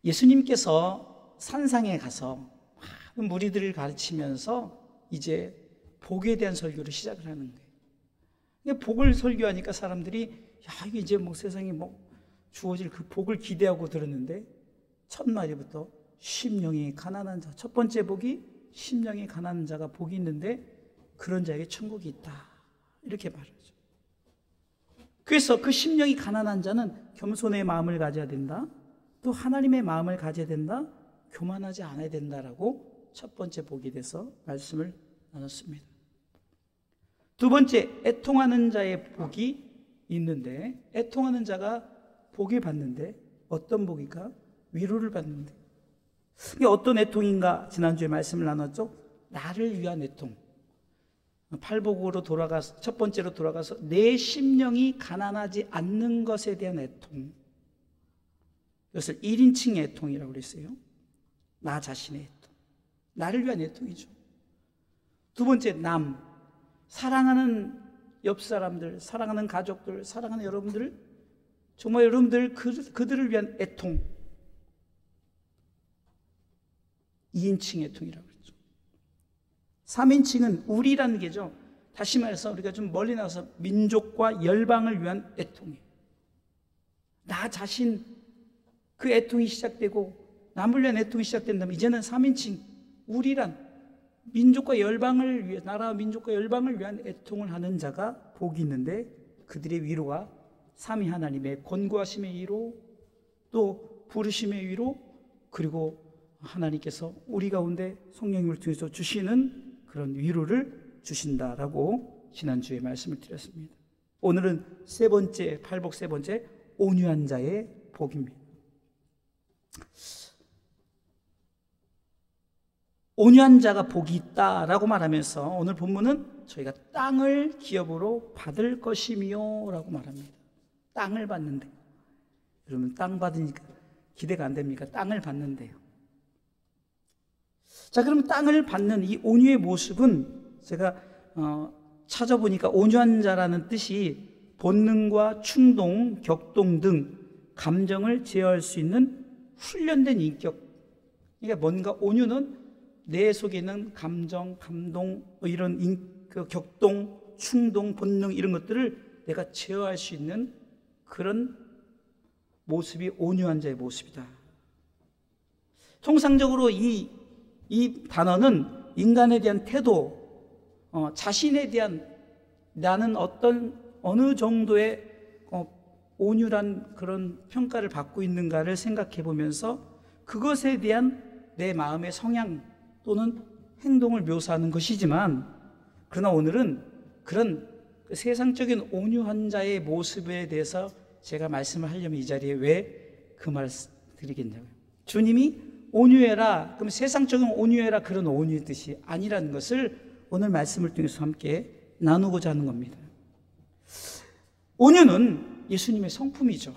예수님께서 산상에 가서 많은 무리들을 가르치면서 이제 복에 대한 설교를 시작을 하는 거예요. 복을 설교하니까 사람들이 야, 이게 이제 뭐 세상에 뭐 주어질 그 복을 기대하고 들었는데 첫 마디부터 심령이 가난한 자, 첫 번째 복이 심령이 가난한 자가 복이 있는데 그런 자에게 천국이 있다, 이렇게 말하죠. 그래서 그 심령이 가난한 자는 겸손의 마음을 가져야 된다, 또 하나님의 마음을 가져야 된다, 교만하지 않아야 된다라고 첫 번째 복에 대해서 말씀을 나눴습니다. 두 번째, 애통하는 자의 복이 있는데, 애통하는 자가 복을 받는데 어떤 복일까? 위로를 받는데. 이게 어떤 애통인가? 지난주에 말씀을 나눴죠. 나를 위한 애통. 팔복으로 돌아가서, 첫 번째로 돌아가서 내 심령이 가난하지 않는 것에 대한 애통, 이것을 1인칭의 애통이라고 그랬어요. 나 자신의 애통, 나를 위한 애통이죠. 두 번째, 남, 사랑하는 옆 사람들, 사랑하는 가족들, 사랑하는 여러분들, 정말 여러분들 그들을 위한 애통, 2인칭 애통이라고 그랬죠. 3인칭은 우리라는 게죠. 다시 말해서 우리가 좀 멀리 나가서 민족과 열방을 위한 애통이에요. 나 자신, 그 애통이 시작되고 남을 위한 애통이 시작된다면 이제는 3인칭, 우리란 민족과 열방을 위해, 나라와 민족과 열방을 위한 애통을 하는 자가 복이 있는데, 그들의 위로가 삼위 하나님의 권고하심의 위로, 또 부르심의 위로, 그리고 하나님께서 우리 가운데 성령님을 통해서 주시는 그런 위로를 주신다라고 지난주에 말씀을 드렸습니다. 오늘은 세 번째, 팔복 세 번째, 온유한 자의 복입니다. 온유한 자가 복이 있다라고 말하면서 오늘 본문은 저희가 땅을 기업으로 받을 것이며 라고 말합니다. 땅을 받는데, 여러분 땅 받으니까 기대가 안 됩니까? 땅을 받는데요. 자, 그럼 땅을 받는 이 온유의 모습은 제가 찾아보니까 온유한 자라는 뜻이 본능과 충동, 격동 등 감정을 제어할 수 있는 훈련된 인격. 그러니까 뭔가 온유는 내 속에 있는 감정, 감동, 이런 그 격동, 충동, 본능 이런 것들을 내가 제어할 수 있는 그런 모습이 온유한 자의 모습이다. 통상적으로 이 단어는 인간에 대한 태도, 자신에 대한 나는 어느 정도의 온유란 그런 평가를 받고 있는가를 생각해 보면서 그것에 대한 내 마음의 성향 또는 행동을 묘사하는 것이지만, 그러나 오늘은 그런 세상적인 온유한 자의 모습에 대해서 제가 말씀을 하려면 이 자리에 왜 그 말을 드리겠냐고요. 주님이 온유해라, 그럼 세상적인 온유해라, 그런 온유의 뜻이 아니라는 것을 오늘 말씀을 통해서 함께 나누고자 하는 겁니다. 온유는 예수님의 성품이죠.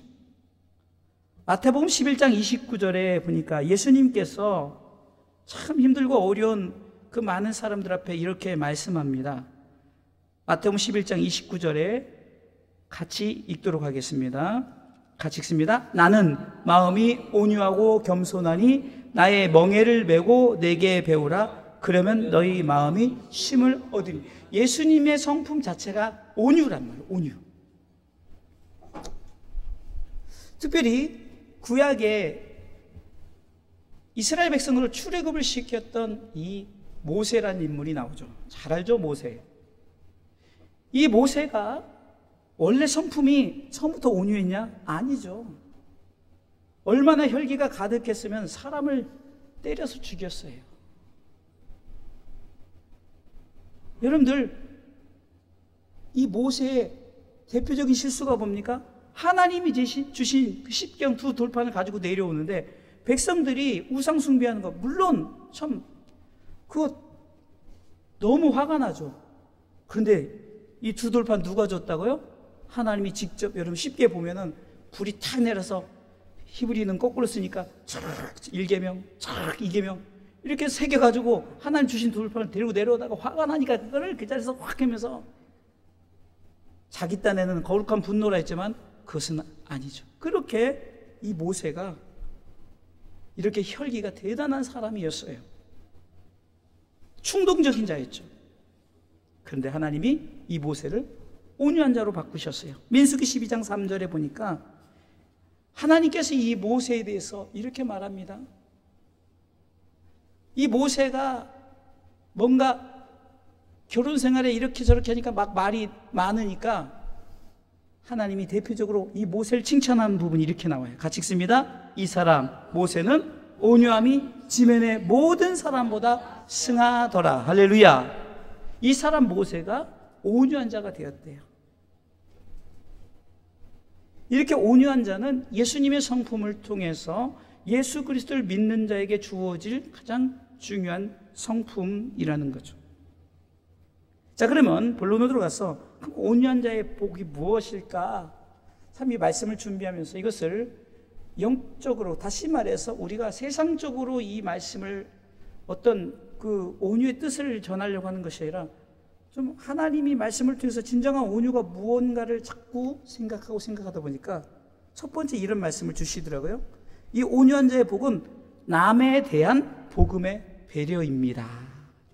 마태복음 11장 29절에 보니까 예수님께서 참 힘들고 어려운 그 많은 사람들 앞에 이렇게 말씀합니다. 마태복음 11장 29절에 같이 읽도록 하겠습니다. 같이 읽습니다. 나는 마음이 온유하고 겸손하니 나의 멍에를 메고 내게 배우라. 그러면 너희 마음이 쉼을 얻으니. 예수님의 성품 자체가 온유란 말이에요. 온유. 특별히 구약에 이스라엘 백성으로 출애굽을 시켰던 이 모세라는 인물이 나오죠. 잘 알죠, 모세. 이 모세가 원래 성품이 처음부터 온유했냐? 아니죠. 얼마나 혈기가 가득했으면 사람을 때려서 죽였어요. 여러분들, 이 모세의 대표적인 실수가 뭡니까? 하나님이 주신 그 십경 두 돌판을 가지고 내려오는데 백성들이 우상 숭배하는 거, 물론 참 그거 너무 화가 나죠. 그런데 이 두 돌판 누가 줬다고요? 하나님이 직접. 여러분 쉽게 보면은 불이 탁 내려서 히브리는 거꾸로 쓰니까 촥 1계명, 촥 2계명 이렇게 새겨가지고 하나님 주신 돌판을 데리고 내려오다가 화가 나니까 그거를 그 자리에서 확 하면서 자기 딴에는 거룩한 분노라 했지만 그것은 아니죠. 그렇게 이 모세가 이렇게 혈기가 대단한 사람이었어요. 충동적인 자였죠. 그런데 하나님이 이 모세를 온유한 자로 바꾸셨어요. 민수기 12장 3절에 보니까 하나님께서 이 모세에 대해서 이렇게 말합니다. 이 모세가 뭔가 결혼 생활에 이렇게 저렇게 하니까 막 말이 많으니까 하나님이 대표적으로 이 모세를 칭찬하는 부분이 이렇게 나와요. 같이 읽습니다. 이 사람 모세는 온유함이 지면의 모든 사람보다 승하더라. 할렐루야. 이 사람 모세가 온유한 자가 되었대요. 이렇게 온유한 자는 예수님의 성품을 통해서 예수 그리스도를 믿는 자에게 주어질 가장 중요한 성품이라는 거죠. 자, 그러면 본론으로 들어가서 온유한 자의 복이 무엇일까? 참 이 말씀을 준비하면서 이것을 영적으로, 다시 말해서 우리가 세상적으로 이 말씀을 어떤 그 온유의 뜻을 전하려고 하는 것이 아니라 좀 하나님이 말씀을 통해서 진정한 온유가 무언가를 자꾸 생각하다 보니까 첫 번째 이런 말씀을 주시더라고요. 이 온유한 자의 복은 남에 대한 복음의 배려입니다.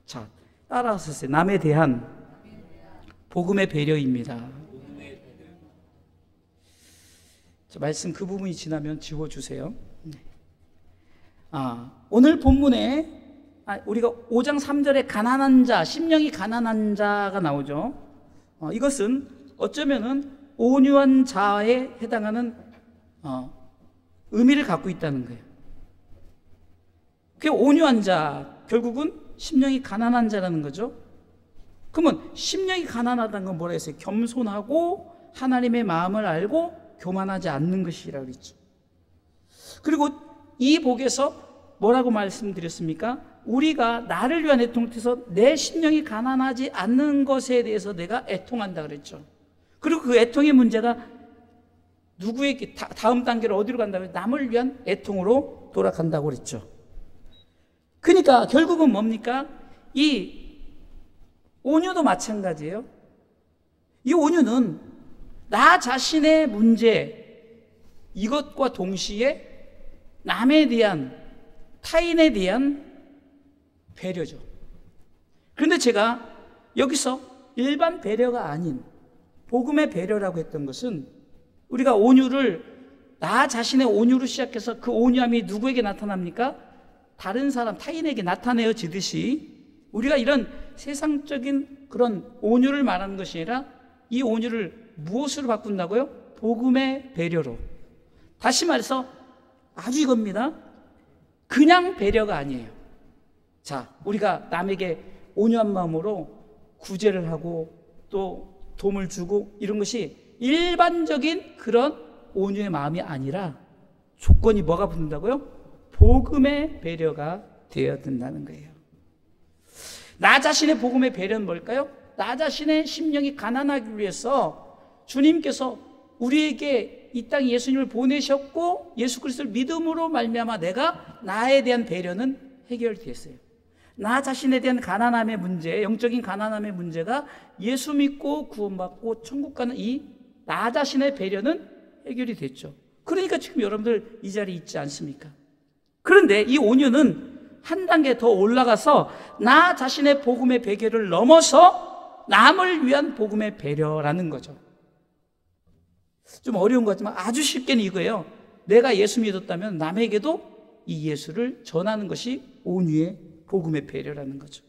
자, 따라서 쓰세요. 남에 대한 복음의 배려입니다. 자, 말씀 그 부분이 지나면 지워주세요. 오늘 본문에 우리가 5장 3절에 가난한 자, 심령이 가난한 자가 나오죠. 이것은 어쩌면은 온유한 자에 해당하는 의미를 갖고 있다는 거예요. 그 온유한 자, 결국은 심령이 가난한 자라는 거죠. 그러면 심령이 가난하다는 건 뭐라 했어요? 겸손하고 하나님의 마음을 알고 교만하지 않는 것이라고 그랬죠. 그리고 이 복에서 뭐라고 말씀드렸습니까? 우리가 나를 위한 애통을 통해서 내 심령이 가난하지 않는 것에 대해서 내가 애통한다 그랬죠. 그리고 그 애통의 문제가 누구에게 다음 단계로 어디로 간다면 남을 위한 애통으로 돌아간다고 그랬죠. 그러니까 결국은 뭡니까? 이 온유도 마찬가지예요. 이 온유는 나 자신의 문제, 이것과 동시에 남에 대한, 타인에 대한 배려죠. 그런데 제가 여기서 일반 배려가 아닌 복음의 배려라고 했던 것은 우리가 온유를 나 자신의 온유로 시작해서 그 온유함이 누구에게 나타납니까? 다른 사람, 타인에게 나타내어지듯이 우리가 이런 세상적인 그런 온유를 말하는 것이 아니라 이 온유를 무엇으로 바꾼다고요? 복음의 배려로. 다시 말해서 아주 이겁니다. 그냥 배려가 아니에요. 자, 우리가 남에게 온유한 마음으로 구제를 하고 또 도움을 주고 이런 것이 일반적인 그런 온유의 마음이 아니라 조건이 뭐가 붙는다고요? 복음의 배려가 되어야 된다는 거예요. 나 자신의 복음의 배려는 뭘까요? 나 자신의 심령이 가난하기 위해서 주님께서 우리에게 이 땅에 예수님을 보내셨고 예수 그리스도를 믿음으로 말미암아 내가 나에 대한 배려는 해결됐어요. 나 자신에 대한 가난함의 문제, 영적인 가난함의 문제가 예수 믿고 구원받고 천국 가는 이 나 자신의 배려는 해결이 됐죠. 그러니까 지금 여러분들 이 자리에 있지 않습니까? 그런데 이 온유는 한 단계 더 올라가서 나 자신의 복음의 배려를 넘어서 남을 위한 복음의 배려라는 거죠. 좀 어려운 것 같지만 아주 쉽게는 이거예요. 내가 예수 믿었다면 남에게도 이 예수를 전하는 것이 온유의 복음의 배려라는 거죠.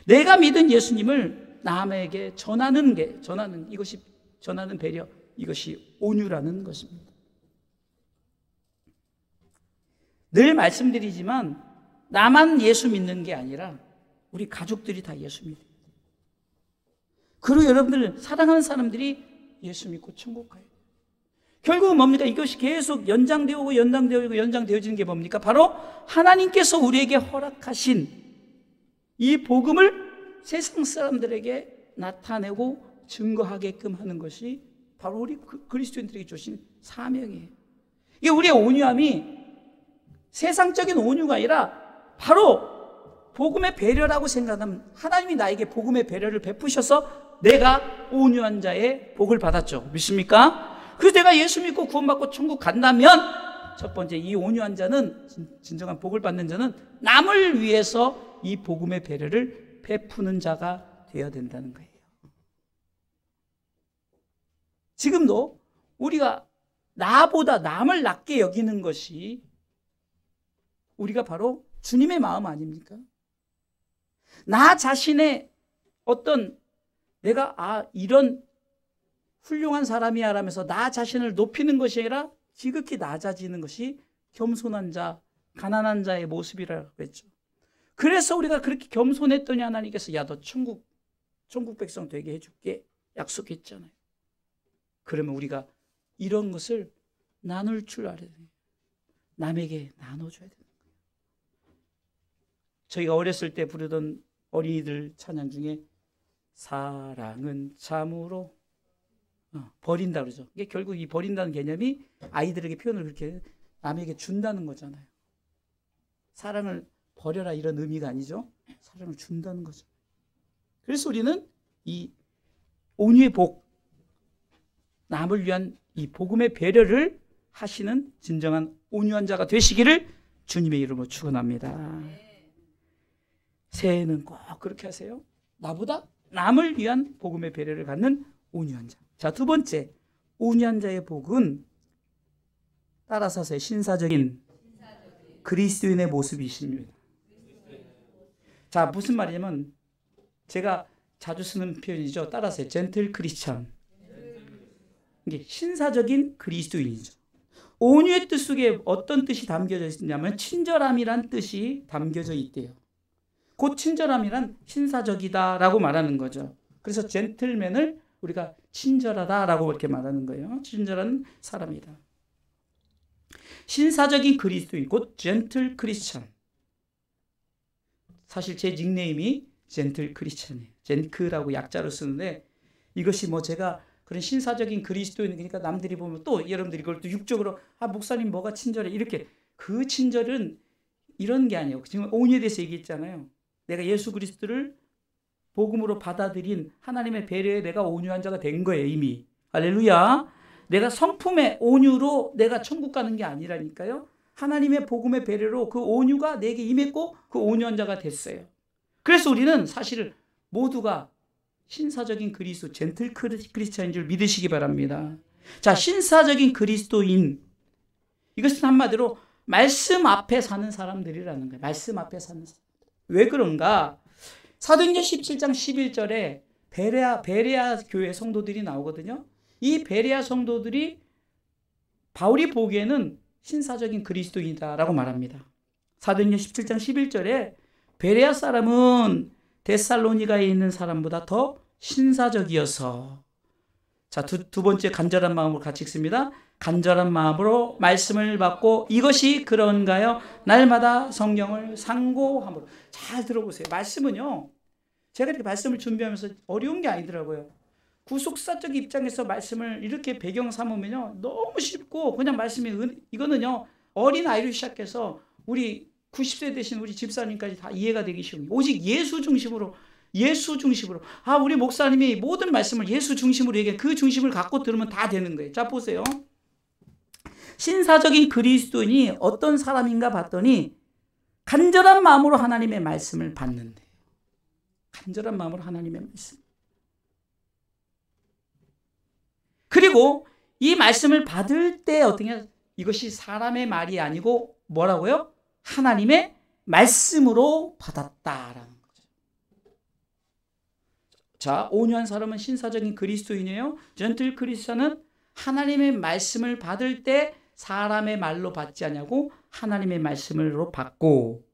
내가 믿은 예수님을 남에게 전하는 배려, 이것이 온유라는 것입니다. 늘 말씀드리지만 나만 예수 믿는 게 아니라 우리 가족들이 다 예수 믿어요. 그리고 여러분들 사랑하는 사람들이 예수 믿고 천국 가요. 결국은 뭡니까? 이것이 계속 연장되어지는 게 뭡니까? 바로 하나님께서 우리에게 허락하신 이 복음을 세상 사람들에게 나타내고 증거하게끔 하는 것이 바로 우리 그리스도인들에게 주신 사명이에요. 이게 우리의 온유함이 세상적인 온유가 아니라 바로 복음의 배려라고 생각하면 하나님이 나에게 복음의 배려를 베푸셔서 내가 온유한 자의 복을 받았죠. 믿습니까? 그래서 내가 예수 믿고 구원받고 천국 간다면 첫 번째, 이 온유한 자는, 진정한 복을 받는 자는 남을 위해서 이 복음의 배려를 베푸는 자가 되어야 된다는 거예요. 지금도 우리가 나보다 남을 낮게 여기는 것이 우리가 바로 주님의 마음 아닙니까? 나 자신의 어떤 내가 이런 훌륭한 사람이야 라면서 나 자신을 높이는 것이 아니라 지극히 낮아지는 것이 겸손한 자, 가난한 자의 모습이라고 했죠. 그래서 우리가 그렇게 겸손했더니 하나님께서 야, 너 천국 백성 되게 해줄게 약속했잖아요. 그러면 우리가 이런 것을 나눌 줄 알아야 돼요. 남에게 나눠줘야 되는 거예요. 저희가 어렸을 때 부르던 어린이들 찬양 중에 사랑은 참으로 버린다 그러죠. 이게 결국 이 버린다는 개념이 아이들에게 표현을 그렇게 남에게 준다는 거잖아요. 사랑을 버려라 이런 의미가 아니죠. 사랑을 준다는 거죠. 그래서 우리는 이 온유의 복, 남을 위한 이 복음의 배려를 하시는 진정한 온유한 자가 되시기를 주님의 이름으로 축원합니다. 새해에는 꼭 그렇게 하세요. 나보다 남을 위한 복음의 배려를 갖는 온유한 자. 자, 두 번째, 온유한 자의 복은 따라서 하세요. 신사적인 그리스도인의 모습이십니다. 자, 무슨 말이냐면 제가 자주 쓰는 표현이죠. 따라서 젠틀 크리스천. 이게 신사적인 그리스도인이죠. 온유의 뜻 속에 어떤 뜻이 담겨져 있냐면 친절함이란 뜻이 담겨져 있대요. 곧 친절함이란 신사적이다라고 말하는 거죠. 그래서 젠틀맨을 우리가 친절하다라고 이렇게 말하는 거예요. 친절한 사람이다. 신사적인 그리스도인, 곧 젠틀 크리스천. 사실 제 닉네임이 젠틀 크리스천이에요. 젠크라고 약자로 쓰는데 이것이 뭐 제가 그런 신사적인 그리스도인, 그러니까 남들이 보면 또 여러분들이 이걸 또 육적으로 목사님 뭐가 친절해 이렇게, 그 친절은 이런 게 아니에요. 지금 온유에 대해서 얘기했잖아요. 내가 예수 그리스도를 복음으로 받아들인 하나님의 배려에 내가 온유한 자가 된 거예요. 이미. 할렐루야. 내가 성품의 온유로 내가 천국 가는 게 아니라니까요. 하나님의 복음의 배려로 그 온유가 내게 임했고 그 온유한 자가 됐어요. 그래서 우리는 사실 모두가 신사적인 그리스도, 젠틀 크리스찬인 줄 믿으시기 바랍니다. 자, 신사적인 그리스도인, 이것은 한마디로 말씀 앞에 사는 사람들이라는 거예요. 말씀 앞에 사는 사람들. 왜 그런가? 사도행전 17장 11절에 베레아 교회 성도들이 나오거든요. 이 베레아 성도들이 바울이 보기에는 신사적인 그리스도인이다라고 말합니다. 사도행전 17장 11절에 베레아 사람은 데살로니가에 있는 사람보다 더 신사적이어서, 자, 두 번째 간절한 마음으로 같이 읽습니다. 간절한 마음으로 말씀을 받고 이것이 그런가요? 날마다 성경을 상고함으로. 잘 들어보세요. 말씀은요, 제가 이렇게 말씀을 준비하면서 어려운 게 아니더라고요. 구속사적 입장에서 말씀을 이렇게 배경 삼으면요 너무 쉽고, 그냥 말씀이 이거는요 어린 아이로 시작해서 우리 90세 되신 우리 집사님까지 다 이해가 되기 쉬운, 오직 예수 중심으로 우리 목사님이 모든 말씀을 예수 중심으로 얘기해, 그 중심을 갖고 들으면 다 되는 거예요. 자, 보세요. 신사적인 그리스도인이 어떤 사람인가 봤더니 간절한 마음으로 하나님의 말씀을 받는데, 간절한 마음으로 하나님의 말씀, 그리고 이 말씀을 받을 때 어떻게, 이것이 사람의 말이 아니고 뭐라고요? 하나님의 말씀으로 받았다라는 거죠. 자, 온유한 사람은 신사적인 그리스도인이에요. 젠틀 크리스천은 하나님의 말씀을 받을 때 사람의 말로 받지 않냐고 하나님의 말씀으로 받고,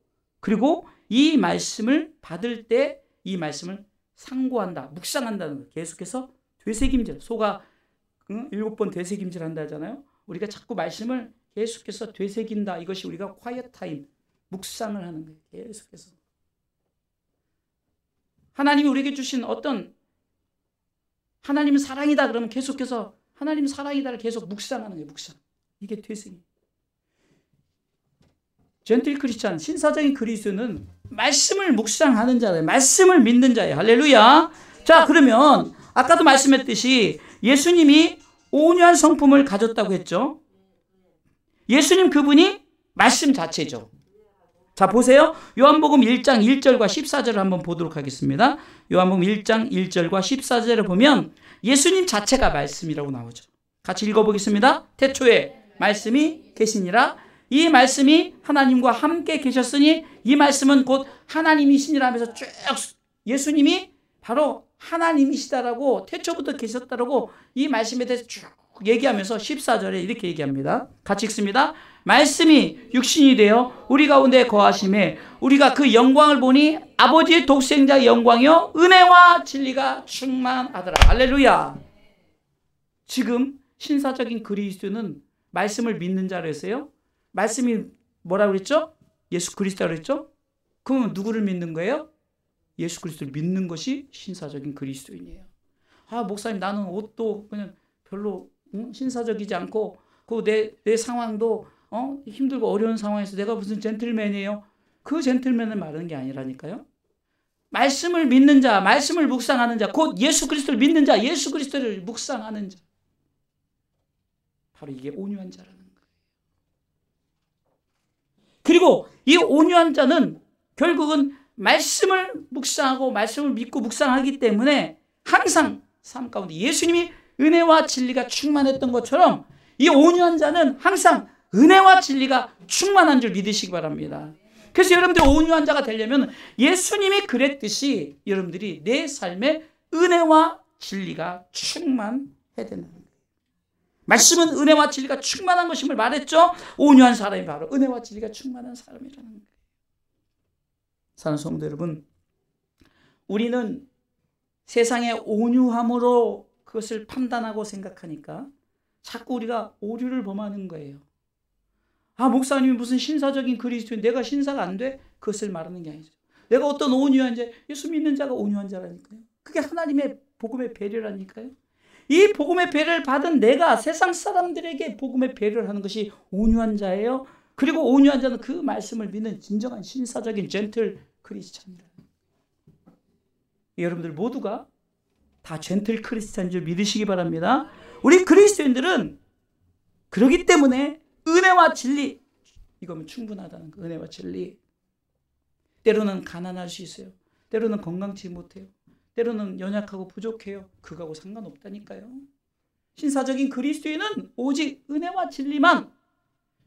그리고 이 말씀을 받을 때 이 말씀을 상고한다, 묵상한다는 거예요. 계속해서 되새김질, 소가 7번 되새김질 한다 하잖아요. 우리가 자꾸 말씀을 계속해서 되새긴다. 이것이 우리가 quiet time, 묵상을 하는 거예요. 계속해서. 하나님이 우리에게 주신 어떤, 하나님은 사랑이다 그러면 계속해서 하나님 사랑이다를 계속 묵상하는 거예요. 묵상. 이게 되새김. 젠틀 크리스찬, 신사적인 그리스도는 말씀을 묵상하는 자예요. 말씀을 믿는 자예요. 할렐루야. 자, 그러면 아까도 말씀했듯이 예수님이 온유한 성품을 가졌다고 했죠. 예수님 그분이 말씀 자체죠. 자, 보세요. 요한복음 1장 1절과 14절을 한번 보도록 하겠습니다. 요한복음 1장 1절과 14절을 보면 예수님 자체가 말씀이라고 나오죠. 같이 읽어보겠습니다. 태초에 말씀이 계시니라. 이 말씀이 하나님과 함께 계셨으니 이 말씀은 곧 하나님이시니라 하면서 쭉 예수님이 바로 하나님이시다라고 태초부터 계셨다라고 이 말씀에 대해서 쭉 얘기하면서 14절에 이렇게 얘기합니다. 같이 읽습니다. 말씀이 육신이 되어 우리 가운데 거하심에 우리가 그 영광을 보니 아버지의 독생자의 영광이요 은혜와 진리가 충만하더라. 할렐루야. 지금 신사적인 그리스도는 말씀을 믿는 자로 했어요. 말씀이 뭐라고 그랬죠? 예수 그리스도라고 그랬죠? 그러면 누구를 믿는 거예요? 예수 그리스도를 믿는 것이 신사적인 그리스도인이에요. 아, 목사님 나는 옷도 그냥 별로 신사적이지 않고 내 상황도 힘들고 어려운 상황에서 내가 무슨 젠틀맨이에요? 그 젠틀맨을 말하는 게 아니라니까요. 말씀을 믿는 자, 말씀을 묵상하는 자, 곧 예수 그리스도를 믿는 자, 예수 그리스도를 묵상하는 자. 바로 이게 온유한 자라는 거예요. 그리고 이 온유한 자는 결국은 말씀을 묵상하고 말씀을 믿고 묵상하기 때문에 항상 삶 가운데 예수님이 은혜와 진리가 충만했던 것처럼 이 온유한 자는 항상 은혜와 진리가 충만한 줄 믿으시기 바랍니다. 그래서 여러분들 온유한 자가 되려면 예수님이 그랬듯이 여러분들이 내 삶에 은혜와 진리가 충만해야 된다는 거예요. 말씀은 은혜와 진리가 충만한 것임을 말했죠. 온유한 사람이 바로 은혜와 진리가 충만한 사람이라는 거예요. 사랑하는 성도 여러분, 우리는 세상의 온유함으로 그것을 판단하고 생각하니까 자꾸 우리가 오류를 범하는 거예요. 아, 목사님이 무슨 신사적인 그리스도인, 내가 신사가 안 돼? 그것을 말하는 게 아니죠. 내가 어떤 온유한 자, 예수 믿는 자가 온유한 자라니까요. 그게 하나님의 복음의 배려라니까요. 이 복음의 배려를 받은 내가 세상 사람들에게 복음의 배려를 하는 것이 온유한 자예요. 그리고 온유한 자는 그 말씀을 믿는 진정한 신사적인 젠틀 크리스찬입니다. 여러분들 모두가 다 젠틀 크리스찬인 줄 믿으시기 바랍니다. 우리 그리스도인들은 그러기 때문에 은혜와 진리, 이거면 충분하다는 거. 은혜와 진리. 때로는 가난할 수 있어요. 때로는 건강치 못해요. 때로는 연약하고 부족해요. 그거하고 상관없다니까요. 신사적인 그리스도인은 오직 은혜와 진리만,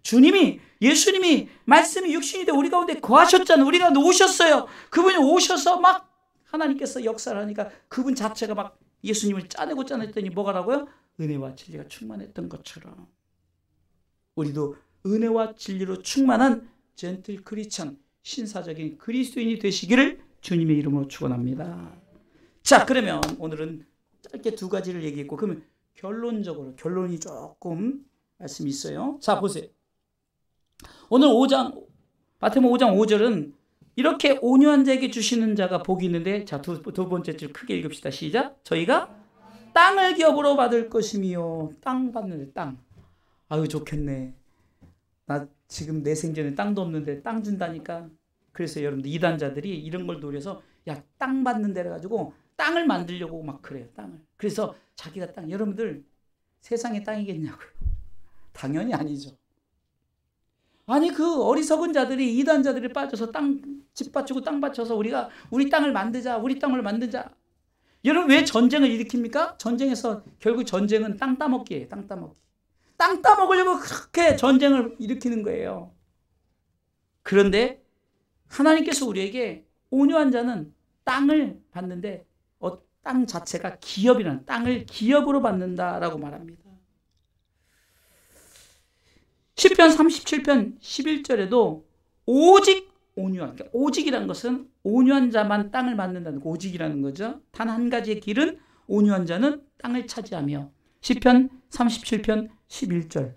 주님이, 예수님이 말씀이 육신이 되어 우리 가운데 거하셨잖아요. 우리 가운데 오셨어요. 그분이 오셔서 막 하나님께서 역사를 하니까 그분 자체가 막 예수님을 짜냈더니 뭐가라고요? 은혜와 진리가 충만했던 것처럼 우리도 은혜와 진리로 충만한 젠틀 크리스찬, 신사적인 그리스도인이 되시기를 주님의 이름으로 축원합니다. 자, 그러면 오늘은 짧게 두 가지를 얘기했고, 그러면 결론적으로 결론이 조금 말씀이 있어요. 자, 보세요. 오늘 5장 마태복음 5장 5절은 이렇게 온유한 자에게 주시는 자가 복이 있는데, 자, 두 번째 줄 크게 읽읍시다. 시작. 저희가 땅을 기업으로 받을 것이며. 땅 받는데 땅. 아유, 좋겠네. 나 지금 내 생전에 땅도 없는데 땅 준다니까. 그래서 여러분들 이단자들이 이런 걸 노려서 야, 땅 받는 데를 가지고 땅을 만들려고 막 그래요. 땅을. 그래서 자기가 땅. 여러분들 세상에 땅이겠냐고요. 당연히 아니죠. 아니, 그 어리석은 자들이, 이단자들이 빠져서 집 받치고 땅 받쳐서 우리 땅을 만들자, 우리 땅을 만들자. 여러분, 왜 전쟁을 일으킵니까? 전쟁에서 결국 전쟁은 땅 따먹기예요. 땅 따먹기. 땅 따먹으려고 그렇게 전쟁을 일으키는 거예요. 그런데 하나님께서 우리에게 온유한 자는 땅을 받는데 땅 자체가 기업이라는, 땅을 기업으로 받는다라고 말합니다. 시편 37편 11절에도 오직 온유한, 그러니까 오직이라는 것은 온유한 자만 땅을 받는다는 거, 오직이라는 거죠. 단 한 가지의 길은 온유한 자는 땅을 차지하며. 시편 37편 11절,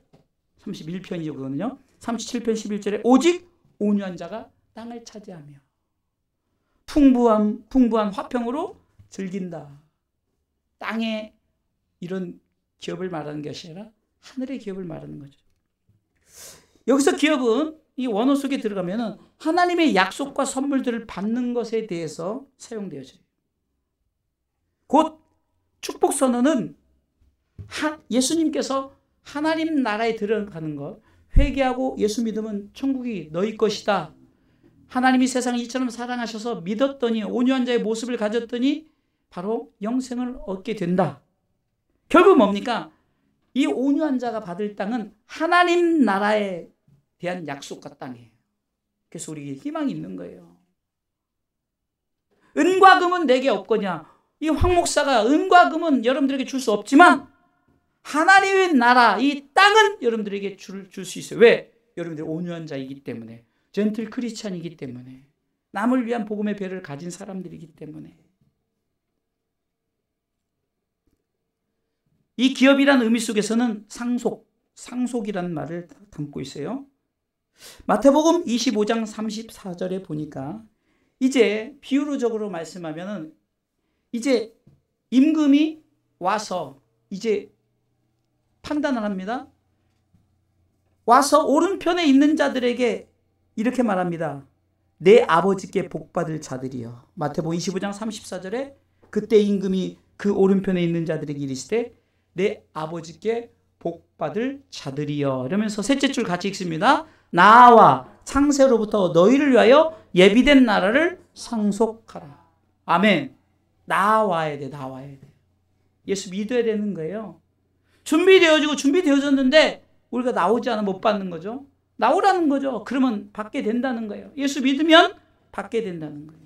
31편이죠 그거는요. 37편 11절에 오직 온유한 자가 땅을 차지하며 풍부한 화평으로 즐긴다. 땅의 이런 기업을 말하는 것이 아니라 하늘의 기업을 말하는 거죠. 여기서 기업은 이 원어 속에 들어가면은 하나님의 약속과 선물들을 받는 것에 대해서 사용되어져요. 곧 축복 선언은 예수님께서 하나님 나라에 들어가는 것, 회개하고 예수 믿으면 천국이 너희 것이다. 하나님이 세상을 이처럼 사랑하셔서 믿었더니 온유한 자의 모습을 가졌더니 바로 영생을 얻게 된다. 결국 뭡니까? 이 온유한 자가 받을 땅은 하나님 나라에 대한 약속과 땅이에요. 그래서 우리에게 희망이 있는 거예요. 은과 금은 내게 없거냐. 이 황 목사가 은과 금은 여러분들에게 줄 수 없지만 하나님의 나라, 이 땅은 여러분들에게 줄 수 있어요. 왜? 여러분들이 온유한 자이기 때문에, 젠틀 크리스찬이기 때문에, 남을 위한 복음의 배를 가진 사람들이기 때문에. 이 기업이라는 의미 속에서는 상속이라는 말을 담고 있어요. 마태복음 25장 34절에 보니까 이제 비유적으로 말씀하면은 이제 임금이 와서 이제 판단을 합니다. 와서 오른편에 있는 자들에게 이렇게 말합니다. 내 아버지께 복받을 자들이여. 마태복음 25장 34절에 그때 임금이 그 오른편에 있는 자들에게 이르시되 내 아버지께 복받을 자들이여. 이러면서 셋째 줄 같이 읽습니다. 나와 창세로부터 너희를 위하여 예비된 나라를 상속하라. 아멘. 나와야 돼. 예수 믿어야 되는 거예요. 준비되어졌는데 우리가 나오지 않아 못 받는 거죠. 나오라는 거죠. 그러면 받게 된다는 거예요. 예수 믿으면 받게 된다는 거예요.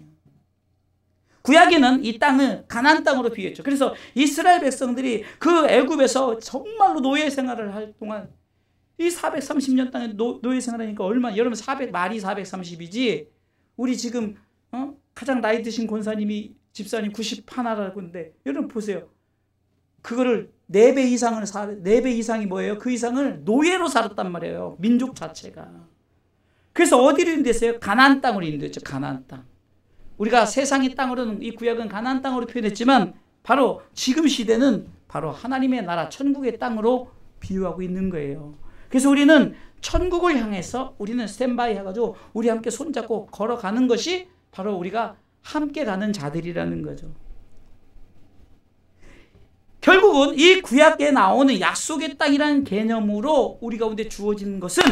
구약에는 이 땅을 가나안 땅으로 비유했죠. 그래서 이스라엘 백성들이 그 애굽에서 정말로 노예 생활을 할 동안 이 430년 땅에 노예 생활하니까 얼마나, 여러분 말이 430이지 우리 지금 가장 나이 드신 권사님이 집사님 91라고 하는데 여러분 보세요. 그거를 4배 이상을 4배 이상이 뭐예요? 그 이상을 노예로 살았단 말이에요. 민족 자체가. 그래서 어디로 인도했어요? 가나안 땅으로 인도했죠. 가나안 땅. 우리가 세상의 땅으로는, 이 구약은 가나안 땅으로 표현했지만 바로 지금 시대는 바로 하나님의 나라 천국의 땅으로 비유하고 있는 거예요. 그래서 우리는 천국을 향해서 우리는 스탠바이 해가지고 우리 함께 손잡고 걸어가는 것이 바로 우리가 함께 가는 자들이라는 거죠. 결국은 이 구약에 나오는 약속의 땅이라는 개념으로 우리 가운데 주어지는 것은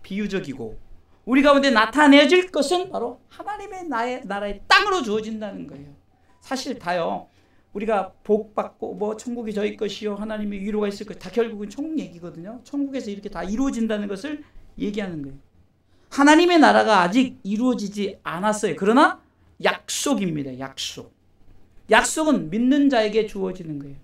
비유적이고 우리 가운데 나타내질 것은 바로 하나님의 나라의 땅으로 주어진다는 거예요. 사실 다요. 우리가 복받고 뭐 천국이 저희 것이요 하나님의 위로가 있을 것, 다 결국은 천국 얘기거든요. 천국에서 이렇게 다 이루어진다는 것을 얘기하는 거예요. 하나님의 나라가 아직 이루어지지 않았어요. 그러나 약속입니다. 약속은 믿는 자에게 주어지는 거예요.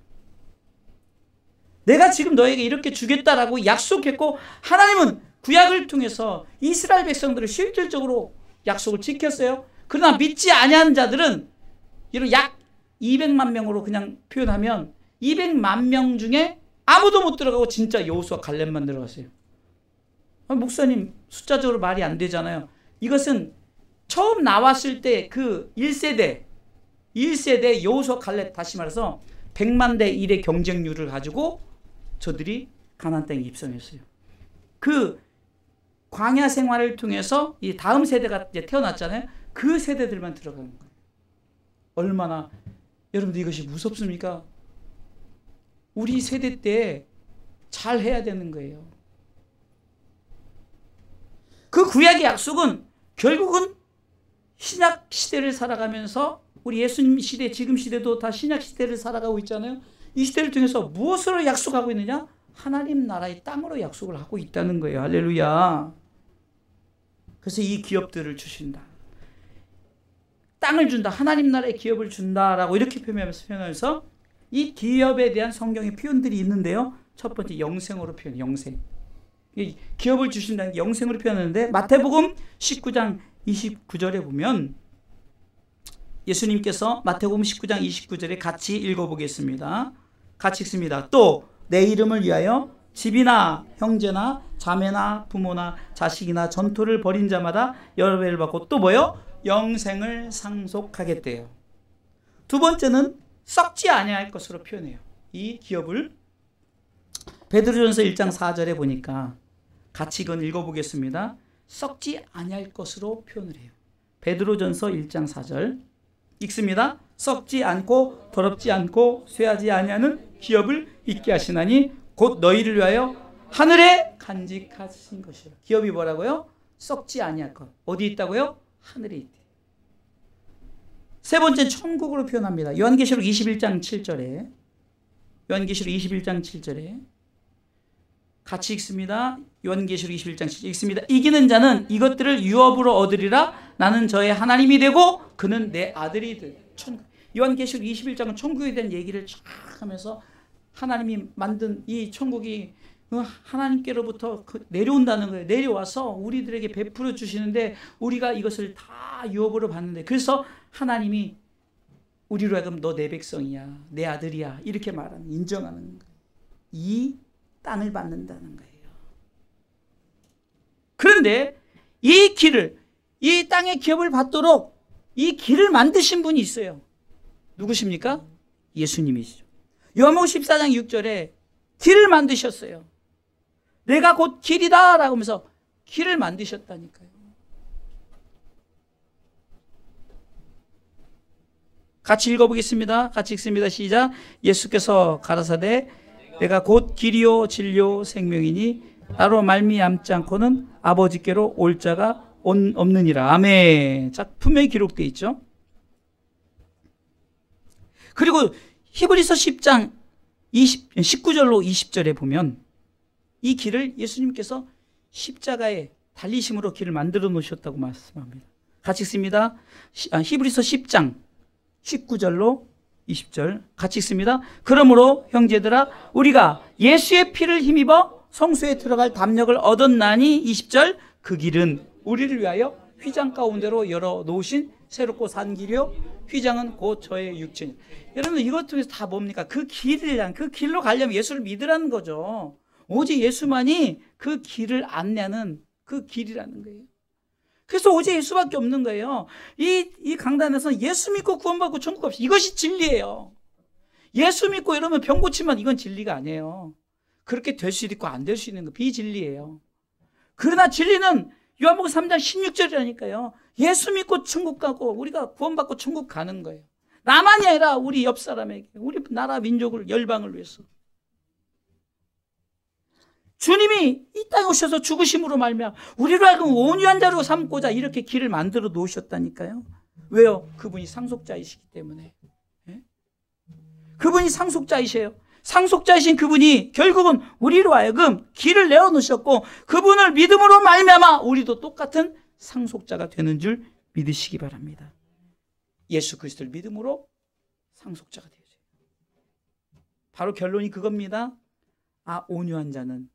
내가 지금 너에게 이렇게 주겠다라고 약속했고 하나님은 구약을 통해서 이스라엘 백성들을 실질적으로 약속을 지켰어요. 그러나 믿지 아니하는 자들은 이런 약 200만 명으로 그냥 표현하면 200만 명 중에 아무도 못 들어가고 진짜 여호수아 갈렙만 들어갔어요. 목사님 숫자적으로 말이 안 되잖아요. 이것은 처음 나왔을 때 그 1세대 여호수아 갈렙, 다시 말해서 100만 대 1의 경쟁률을 가지고 저들이 가나안 땅에 입성했어요. 그 광야 생활을 통해서 이 다음 세대가 이제 태어났잖아요. 그 세대들만 들어가는 거예요. 얼마나 여러분들 이것이 무섭습니까? 우리 세대 때 잘 해야 되는 거예요. 그 구약의 약속은 결국은 신약 시대를 살아가면서 우리 예수님 시대, 지금 시대도 다 신약 시대를 살아가고 있잖아요. 이 시대를 통해서 무엇으로 약속하고 있느냐? 하나님 나라의 땅으로 약속을 하고 있다는 거예요. 할렐루야. 그래서 이 기업들을 주신다. 땅을 준다. 하나님 나라의 기업을 준다라고 이렇게 표현하면서 이 기업에 대한 성경의 표현들이 있는데요. 첫 번째 영생으로 표현, 영생. 기업을 주신다는 게 영생으로 표현하는데 마태복음 19장 29절에 보면 예수님께서 마태복음 19장 29절에 같이 읽어보겠습니다. 같이 읽습니다. 또 내 이름을 위하여 집이나 형제나 자매나 부모나 자식이나 전토를 벌인 자마다 여러 배를 받고 또 뭐요? 영생을 상속하겠대요. 두 번째는 썩지 아니할 것으로 표현해요. 이 기업을 베드로전서 1장 4절에 보니까 같이 이건 읽어보겠습니다. 썩지 아니할 것으로 표현을 해요. 베드로전서 1장 4절 읽습니다. 썩지 않고 더럽지 않고 쇠하지 아니하는 기업을 있게 하시나니 곧 너희를 위하여 하늘에 간직하신 것이라. 기업이 뭐라고요? 썩지 아니할 것. 어디 있다고요? 하늘에 있대. 세 번째 천국으로 표현합니다. 요한계시록 21장 7절에 요한계시록 21장 7절에 같이 읽습니다. 요한계시록 21장 7절 읽습니다. 이기는 자는 이것들을 유업으로 얻으리라. 나는 저의 하나님이 되고 그는 내 아들이 될. 요한계시록 21장은 천국에 대한 얘기를 쫙 하면서 하나님이 만든 이 천국이 하나님께로부터 내려온다는 거예요. 내려와서 우리들에게 베풀어 주시는데 우리가 이것을 다 유업으로 받는데, 그래서 하나님이 우리로 하여금 너 내 백성이야, 내 아들이야, 이렇게 말하는, 인정하는 거예요. 이 땅을 받는다는 거예요. 그런데 이 길을, 이 땅의 기업을 받도록 이 길을 만드신 분이 있어요. 누구십니까? 예수님이시죠. 요한복음 14장 6절에 길을 만드셨어요. 내가 곧 길이다 라고 하면서 길을 만드셨다니까요. 같이 읽어보겠습니다. 같이 읽습니다. 시작. 예수께서 가라사대 내가 곧 길이요 진리요 생명이니 나로 말미암지 않고는 아버지께로 올 자가 없느니라. 아멘. 자, 분명히 기록되어 있죠. 그리고 히브리서 10장 19절로 20절에 보면 이 길을 예수님께서 십자가에 달리심으로 길을 만들어 놓으셨다고 말씀합니다. 같이 읽습니다. 히브리서 10장 19절로 20절 같이 읽습니다. 그러므로 형제들아 우리가 예수의 피를 힘입어 성소에 들어갈 담력을 얻었나니 20절 그 길은 우리를 위하여 휘장 가운데로 열어놓으신 새롭고 산 길이요 휘장은 곧 저의 육체니. 여러분 이것 통해서 다 뭡니까? 그 길로 가려면 예수를 믿으라는 거죠. 오직 예수만이 그 길을 안내하는 그 길이라는 거예요. 그래서 오직 예수밖에 없는 거예요. 이 강단에서는 예수 믿고 구원받고 천국 없이, 이것이 진리예요. 예수 믿고 이러면 병 고치면 이건 진리가 아니에요. 그렇게 될 수도 있고 안 될 수 있는 거 비진리예요. 그러나 진리는 요한복음 3장 16절이라니까요. 예수 믿고 천국 가고 우리가 구원받고 천국 가는 거예요. 나만이 아니라 우리 옆 사람에게, 우리 나라 민족을, 열방을 위해서. 주님이 이 땅에 오셔서 죽으심으로 말미암아 우리로 하여금 온유한 자로 삼고자 이렇게 길을 만들어 놓으셨다니까요. 왜요? 그분이 상속자이시기 때문에. 예? 그분이 상속자이세요. 상속자이신 그분이 결국은 우리로 하여금 길을 내어놓으셨고 그분을 믿음으로 말미암아 우리도 똑같은 상속자가 되는 줄 믿으시기 바랍니다. 예수 그리스도를 믿음으로 상속자가 되어져요. 바로 결론이 그겁니다. 온유한 자는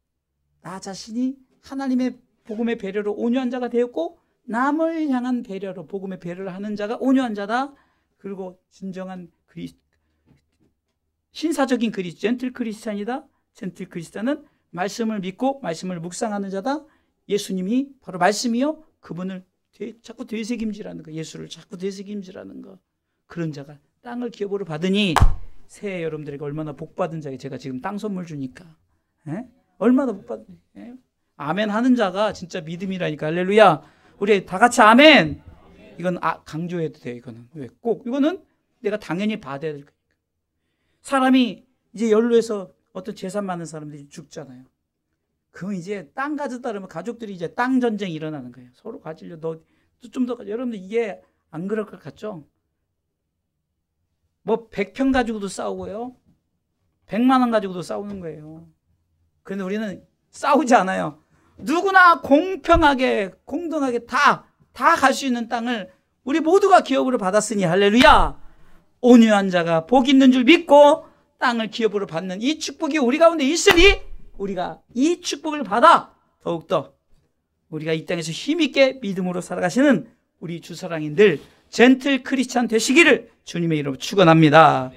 나 자신이 하나님의 복음의 배려로 온유한 자가 되었고 남을 향한 배려로 복음의 배려를 하는 자가 온유한 자다. 그리고 진정한 신사적인 젠틀 크리스찬이다. 젠틀 크리스찬은 말씀을 믿고 말씀을 묵상하는 자다. 예수님이 바로 말씀이요. 그분을 자꾸 되새김질하는 거, 예수를 자꾸 되새김질하는 거. 그런 자가 땅을 기업으로 받으니 새해 여러분들에게 얼마나 복받은 자에게 제가 지금 땅 선물 주니까. 예? 얼마나 복받은. 예? 아멘 하는 자가 진짜 믿음이라니까. 할렐루야. 우리 다 같이 아멘. 이건 강조해도 돼요. 이거는 왜 꼭 이거는 내가 당연히 받아야 될 거예요. 사람이 이제 연로해서 어떤 재산 많은 사람들이 죽잖아요. 그럼 이제 땅 가졌다 그러면 가족들이 이제 땅 전쟁이 일어나는 거예요. 서로 가지려 너 좀 더 여러분들 이게 안 그럴 것 같죠? 뭐 100평 가지고도 싸우고요. 100만 원 가지고도 싸우는 거예요. 그런데 우리는 싸우지 않아요. 누구나 공평하게 공정하게 다 갈 수 있는 땅을 우리 모두가 기업으로 받았으니 할렐루야. 온유한 자가 복 있는 줄 믿고 땅을 기업으로 받는 이 축복이 우리 가운데 있으니 우리가 이 축복을 받아 더욱더 우리가 이 땅에서 힘있게 믿음으로 살아가시는 우리 주사랑인들 젠틀 크리스찬 되시기를 주님의 이름으로 축원합니다.